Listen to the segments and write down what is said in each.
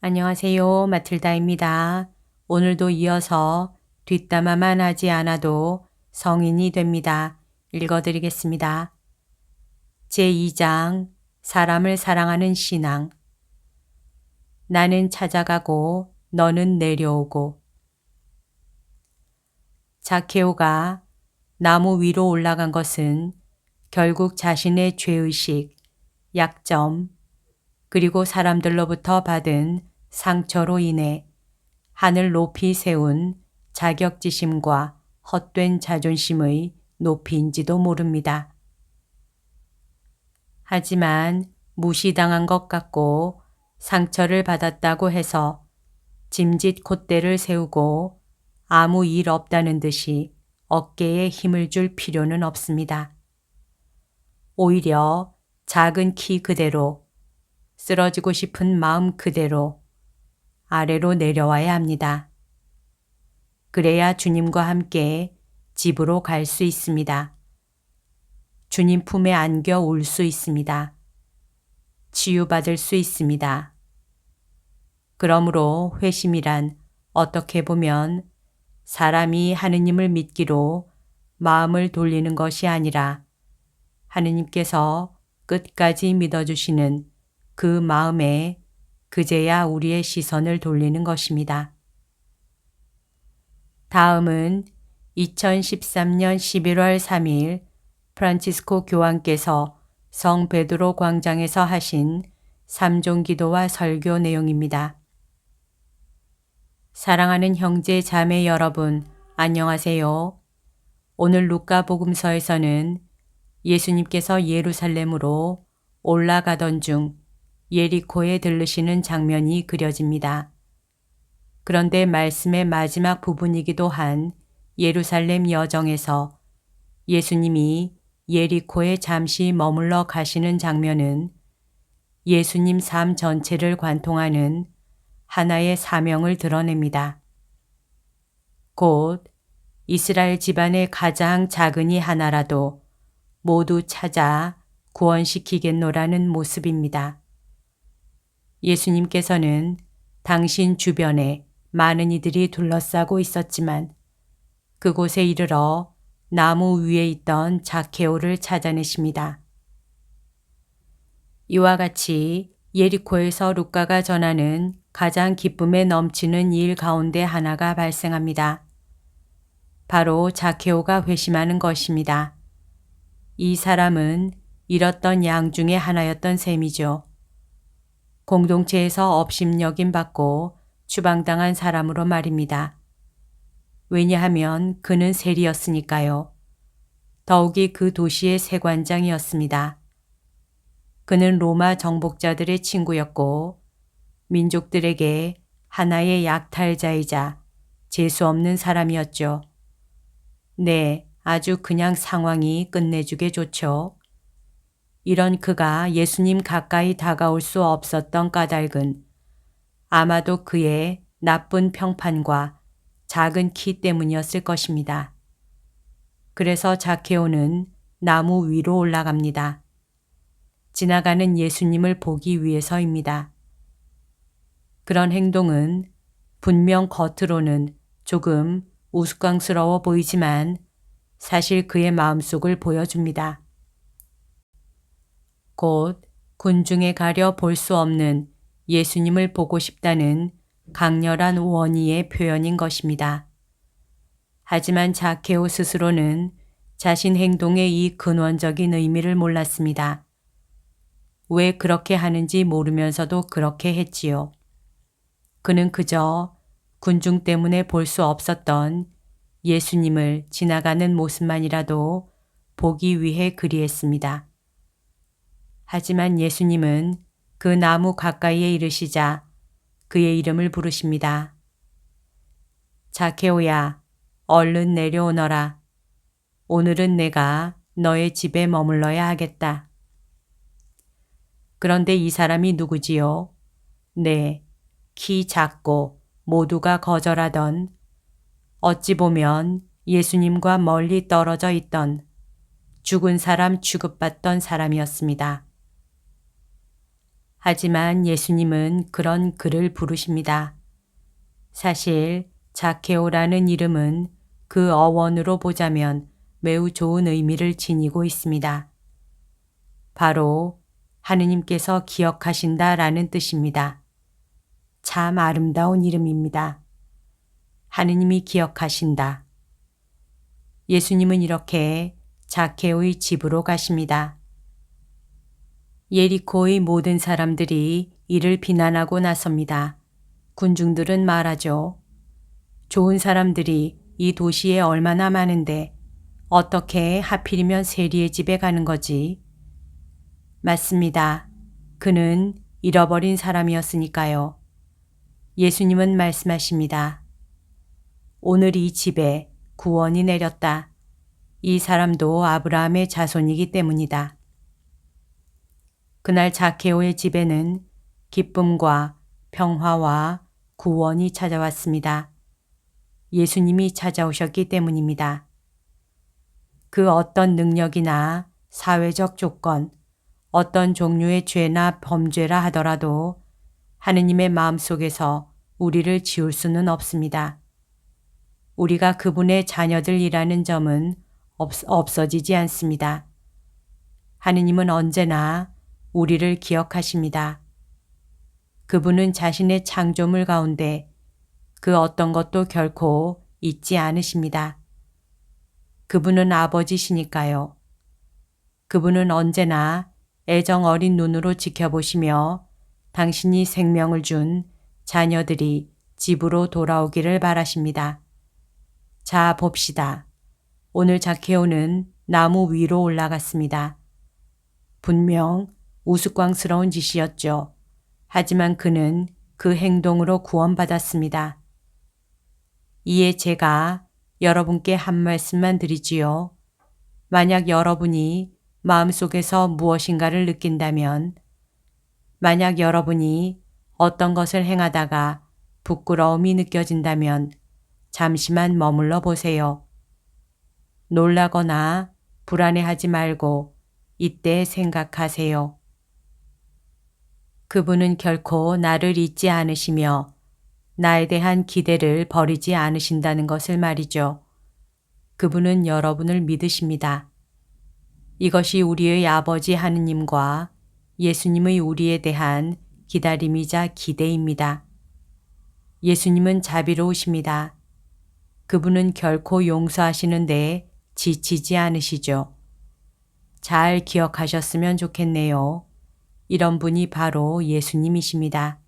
안녕하세요. 마틸다입니다. 오늘도 이어서 뒷담화만 하지 않아도 성인이 됩니다. 읽어드리겠습니다. 제2장 사람을 사랑하는 신앙. 나는 찾아가고 너는 내려오고. 자케오가 나무 위로 올라간 것은 결국 자신의 죄의식, 약점, 그리고 사람들로부터 받은 상처로 인해 하늘 높이 세운 자격지심과 헛된 자존심의 높이인지도 모릅니다. 하지만 무시당한 것 같고 상처를 받았다고 해서 짐짓 콧대를 세우고 아무 일 없다는 듯이 어깨에 힘을 줄 필요는 없습니다. 오히려 작은 키 그대로, 쓰러지고 싶은 마음 그대로 아래로 내려와야 합니다. 그래야 주님과 함께 집으로 갈 수 있습니다. 주님 품에 안겨 울 수 있습니다. 치유받을 수 있습니다. 그러므로 회심이란 어떻게 보면 사람이 하느님을 믿기로 마음을 돌리는 것이 아니라 하느님께서 끝까지 믿어주시는 그 마음에 그제야 우리의 시선을 돌리는 것입니다. 다음은 2013년 11월 3일 프란치스코 교황께서 성 베드로 광장에서 하신 3종 기도와 설교 내용입니다. 사랑하는 형제 자매 여러분, 안녕하세요. 오늘 루카 복음서에서는 예수님께서 예루살렘으로 올라가던 중 예리코에 들르시는 장면이 그려집니다. 그런데 말씀의 마지막 부분이기도 한 예루살렘 여정에서 예수님이 예리코에 잠시 머물러 가시는 장면은 예수님 삶 전체를 관통하는 하나의 사명을 드러냅니다. 곧 이스라엘 집안의 가장 작은 이 하나라도 모두 찾아 구원시키겠노라는 모습입니다. 예수님께서는 당신 주변에 많은 이들이 둘러싸고 있었지만 그곳에 이르러 나무 위에 있던 자케오를 찾아내십니다. 이와 같이 예리코에서 루카가 전하는 가장 기쁨에 넘치는 일 가운데 하나가 발생합니다. 바로 자케오가 회심하는 것입니다. 이 사람은 잃었던 양 중에 하나였던 셈이죠. 공동체에서 업신여김 받고 추방당한 사람으로 말입니다. 왜냐하면 그는 세리였으니까요. 더욱이 그 도시의 세관장이었습니다. 그는 로마 정복자들의 친구였고 민족들에게 하나의 약탈자이자 재수없는 사람이었죠. 네, 아주 그냥 상황이 끝내주게 좋죠. 이런 그가 예수님 가까이 다가올 수 없었던 까닭은 아마도 그의 나쁜 평판과 작은 키 때문이었을 것입니다. 그래서 자케오는 나무 위로 올라갑니다. 지나가는 예수님을 보기 위해서입니다. 그런 행동은 분명 겉으로는 조금 우스꽝스러워 보이지만 사실 그의 마음속을 보여줍니다. 곧 군중에 가려 볼 수 없는 예수님을 보고 싶다는 강렬한 원의의 표현인 것입니다. 하지만 자케오 스스로는 자신 행동의 이 근원적인 의미를 몰랐습니다. 왜 그렇게 하는지 모르면서도 그렇게 했지요. 그는 그저 군중 때문에 볼 수 없었던 예수님을 지나가는 모습만이라도 보기 위해 그리했습니다. 하지만 예수님은 그 나무 가까이에 이르시자 그의 이름을 부르십니다. 자케오야, 얼른 내려오너라. 오늘은 내가 너의 집에 머물러야 하겠다. 그런데 이 사람이 누구지요? 네, 키 작고 모두가 거절하던 어찌 보면 예수님과 멀리 떨어져 있던 죽은 사람 취급받던 사람이었습니다. 하지만 예수님은 그런 그를 부르십니다. 사실 자케오라는 이름은 그 어원으로 보자면 매우 좋은 의미를 지니고 있습니다. 바로 하느님께서 기억하신다라는 뜻입니다. 참 아름다운 이름입니다. 하느님이 기억하신다. 예수님은 이렇게 자케오의 집으로 가십니다. 예리코의 모든 사람들이 이를 비난하고 나섭니다. 군중들은 말하죠. 좋은 사람들이 이 도시에 얼마나 많은데 어떻게 하필이면 세리의 집에 가는 거지? 맞습니다. 그는 잃어버린 사람이었으니까요. 예수님은 말씀하십니다. 오늘 이 집에 구원이 내렸다. 이 사람도 아브라함의 자손이기 때문이다. 그날 자케오의 집에는 기쁨과 평화와 구원이 찾아왔습니다. 예수님이 찾아오셨기 때문입니다. 그 어떤 능력이나 사회적 조건, 어떤 종류의 죄나 범죄라 하더라도 하느님의 마음속에서 우리를 지울 수는 없습니다. 우리가 그분의 자녀들이라는 점은 없어지지 않습니다. 하느님은 언제나 우리를 기억하십니다. 그분은 자신의 창조물 가운데 그 어떤 것도 결코 잊지 않으십니다. 그분은 아버지시니까요. 그분은 언제나 애정 어린 눈으로 지켜보시며 당신이 생명을 준 자녀들이 집으로 돌아오기를 바라십니다. 자, 봅시다. 오늘 자케오는 나무 위로 올라갔습니다. 분명 우스꽝스러운 짓이었죠. 하지만 그는 그 행동으로 구원받았습니다. 이에 제가 여러분께 한 말씀만 드리지요. 만약 여러분이 마음속에서 무엇인가를 느낀다면, 만약 여러분이 어떤 것을 행하다가 부끄러움이 느껴진다면 잠시만 머물러 보세요. 놀라거나 불안해하지 말고 이때 생각하세요. 그분은 결코 나를 잊지 않으시며 나에 대한 기대를 버리지 않으신다는 것을 말이죠. 그분은 여러분을 믿으십니다. 이것이 우리의 아버지 하느님과 예수님의 우리에 대한 기다림이자 기대입니다. 예수님은 자비로우십니다. 그분은 결코 용서하시는데 지치지 않으시죠. 잘 기억하셨으면 좋겠네요. 이런 분이 바로 예수님이십니다.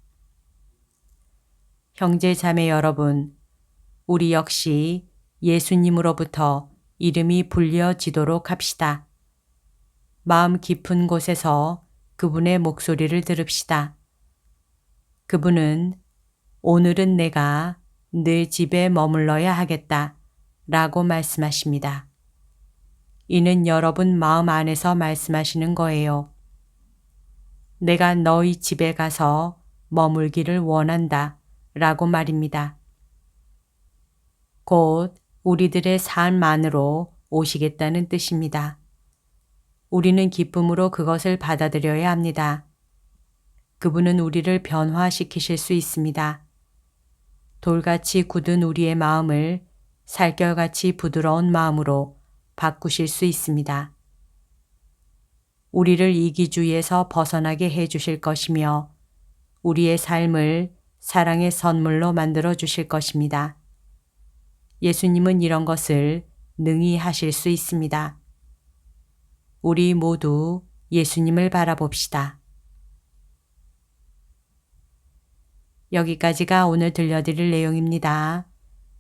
형제 자매 여러분, 우리 역시 예수님으로부터 이름이 불려지도록 합시다. 마음 깊은 곳에서 그분의 목소리를 들읍시다. 그분은 오늘은 내가 내 집에 머물러야 하겠다 라고 말씀하십니다. 이는 여러분 마음 안에서 말씀하시는 거예요. 내가 너희 집에 가서 머물기를 원한다 라고 말입니다. 곧 우리들의 삶 안으로 오시겠다는 뜻입니다. 우리는 기쁨으로 그것을 받아들여야 합니다. 그분은 우리를 변화시키실 수 있습니다. 돌같이 굳은 우리의 마음을 살결같이 부드러운 마음으로 바꾸실 수 있습니다. 우리를 이기주의에서 벗어나게 해 주실 것이며 우리의 삶을 사랑의 선물로 만들어 주실 것입니다. 예수님은 이런 것을 능히 하실 수 있습니다. 우리 모두 예수님을 바라봅시다. 여기까지가 오늘 들려드릴 내용입니다.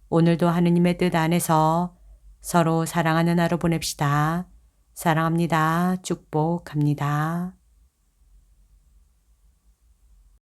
오늘도 하느님의 뜻 안에서 서로 사랑하는 하루 보냅시다. 사랑합니다. 축복합니다.